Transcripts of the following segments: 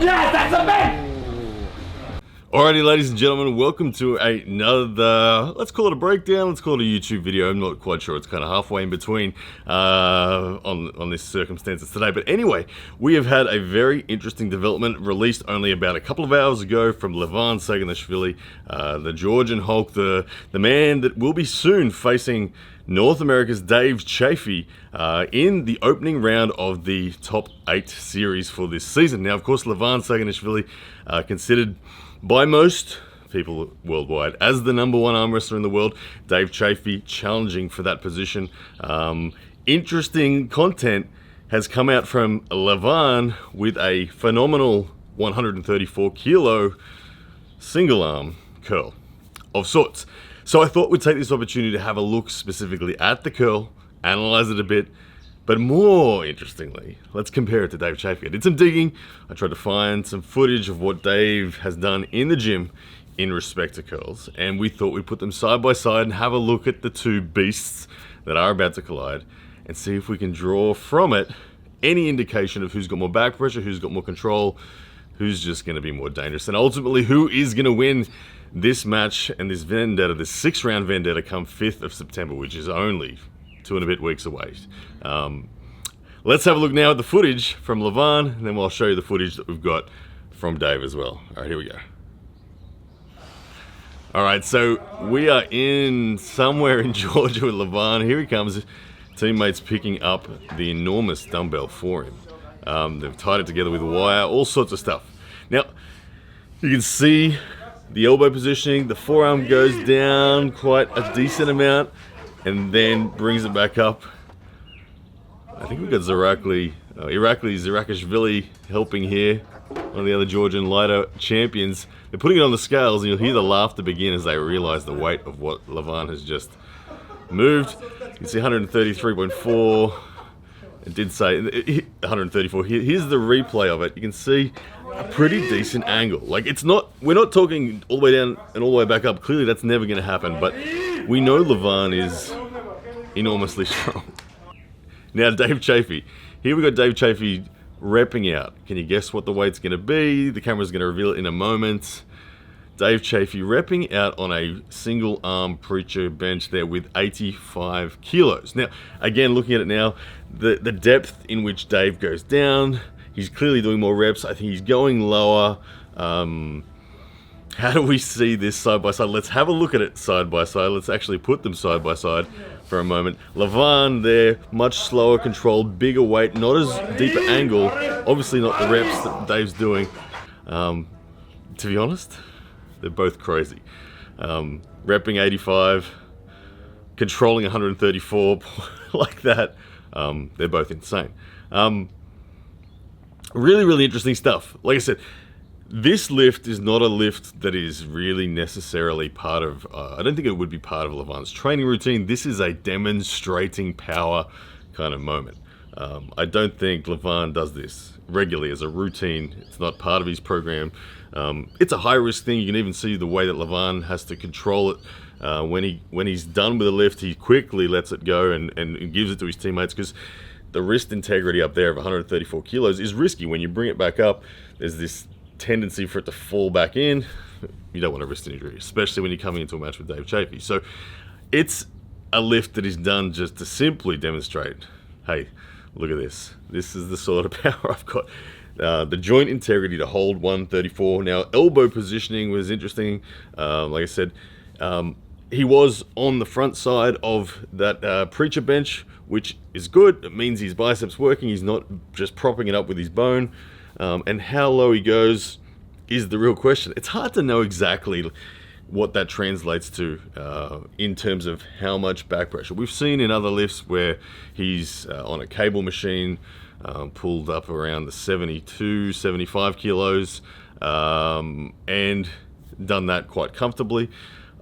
Yes, that's a man! Alrighty, ladies and gentlemen, welcome to another, let's call it a breakdown, let's call it a YouTube video. I'm not quite sure, it's kind of halfway in between on this circumstances today. But anyway, we have had a very interesting development released only about a couple of hours ago from Levan Saginashvili, the Georgian Hulk, the man that will be soon facing North America's Dave Chaffee in the opening round of the top 8 series for this season. Now, of course, Levan Saginashvili considered by most people worldwide as the #1 arm wrestler in the world. Dave Chaffee challenging for that position. Interesting content has come out from Levan with a phenomenal 134 kilo single arm curl of sorts. So I thought we'd take this opportunity to have a look specifically at the curl, analyze it a bit, but more interestingly, let's compare it to Dave Chaffee. I did some digging. I tried to find some footage of what Dave has done in the gym in respect to curls, and we thought we'd put them side by side and have a look at the two beasts that are about to collide and see if we can draw from it any indication of who's got more back pressure, who's got more control, who's just going to be more dangerous, and ultimately who is going to win this match and this vendetta, this 6-round vendetta come 5th of September, which is only 2 and a bit weeks away. Let's have a look now at the footage from Levan, and then I'll show you the footage that we've got from Dave as well. All right, here we go. All right, so we are in somewhere in Georgia with Levan. Here he comes. Teammates picking up the enormous dumbbell for him. They've tied it together with wire, all sorts of stuff. Now, you can see the elbow positioning. The forearm goes down quite a decent amount and then brings it back up. I think we've got Saginashvili helping here, one of the other Georgian lighter champions. They're putting it on the scales, and you'll hear the laughter begin as they realize the weight of what Levan has just moved. You can see 133.4. It did say 134. Here's the replay of it. You can see a pretty decent angle. Like, it's not, we're not talking all the way down and all the way back up. Clearly that's never going to happen, but we know Levan is enormously strong. Now, Dave Chaffee. Here we got Dave Chaffee repping out. Can you guess what the weight's going to be? The camera's going to reveal it in a moment. Dave Chaffee repping out on a single arm preacher bench there with 85 kilos. Now, again, looking at it now, the depth in which Dave goes down, he's clearly doing more reps. I think he's going lower. How do we see this side by side? Let's have a look at it side by side. Let's actually put them side by side for a moment. Levan there, much slower controlled, bigger weight, not as deep an angle. Obviously not the reps that Dave's doing. To be honest, they're both crazy. Repping 85, controlling 134 like that. They're both insane. Really, really interesting stuff. Like I said, this lift is not a lift that is really necessarily part of, I don't think it would be part of Levan's training routine. This is a demonstrating power kind of moment. I don't think Levan does this regularly as a routine. It's not part of his program. It's a high-risk thing. You can even see the way that Levan has to control it. When he's done with the lift, he quickly lets it go and gives it to his teammates, because the wrist integrity up there of 134 kilos is risky. When you bring it back up, there's this tendency for it to fall back in. You don't want a wrist injury, especially when you're coming into a match with Dave Chaffee. So it's a lift that is done just to simply demonstrate, hey, look at this. This is the sort of power I've got. The joint integrity to hold 134. Now, elbow positioning was interesting. Like I said, he was on the front side of that preacher bench, which is good. It means his biceps working. He's not just propping it up with his bone. And how low he goes is the real question. It's hard to know exactly what that translates to in terms of how much back pressure. We've seen in other lifts where he's on a cable machine, pulled up around the 72, 75 kilos, and done that quite comfortably.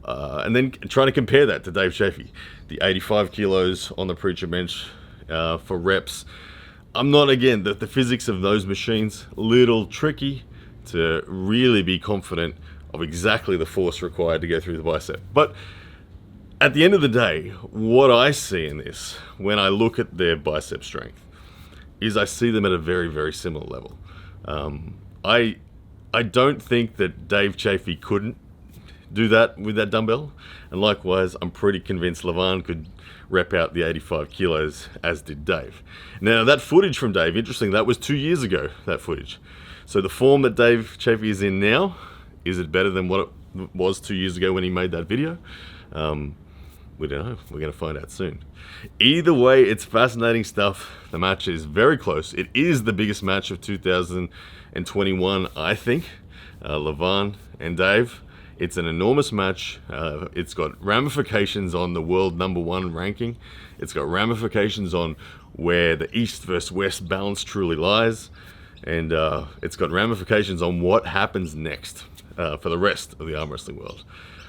And then trying to compare that to Dave Chaffee, the 85 kilos on the preacher bench for reps. I'm not, again, the physics of those machines, a little tricky to really be confident of exactly the force required to go through the bicep. But at the end of the day, what I see in this, when I look at their bicep strength, is I see them at a very, very similar level. I don't think that Dave Chaffee couldn't do that with that dumbbell, and likewise, I'm pretty convinced Levan could rep out the 85 kilos, as did Dave. Now, that footage from Dave, interesting, that was 2 years ago, that footage. So the form that Dave Chaffee is in now, is it better than what it was 2 years ago when he made that video? We don't know. We're going to find out soon. Either way, it's fascinating stuff. The match is very close. It is the biggest match of 2021, I think. Levan and Dave. It's an enormous match. It's got ramifications on the world #1 ranking. It's got ramifications on where the East versus West balance truly lies. And it's got ramifications on what happens next for the rest of the arm wrestling world.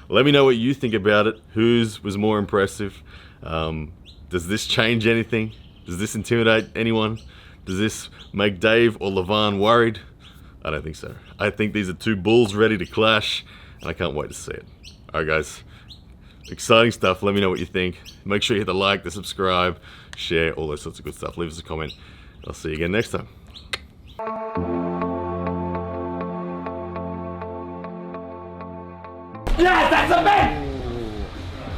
Let me know what you think about it. Whose was more impressive? Does this change anything? Does this intimidate anyone? Does this make Dave or Levan worried? I don't think so. I think these are two bulls ready to clash, and I can't wait to see it. Alright guys, exciting stuff. Let me know what you think. Make sure you hit the like, the subscribe, share, all those sorts of good stuff. Leave us a comment. I'll see you again next time. Yes, that's a man!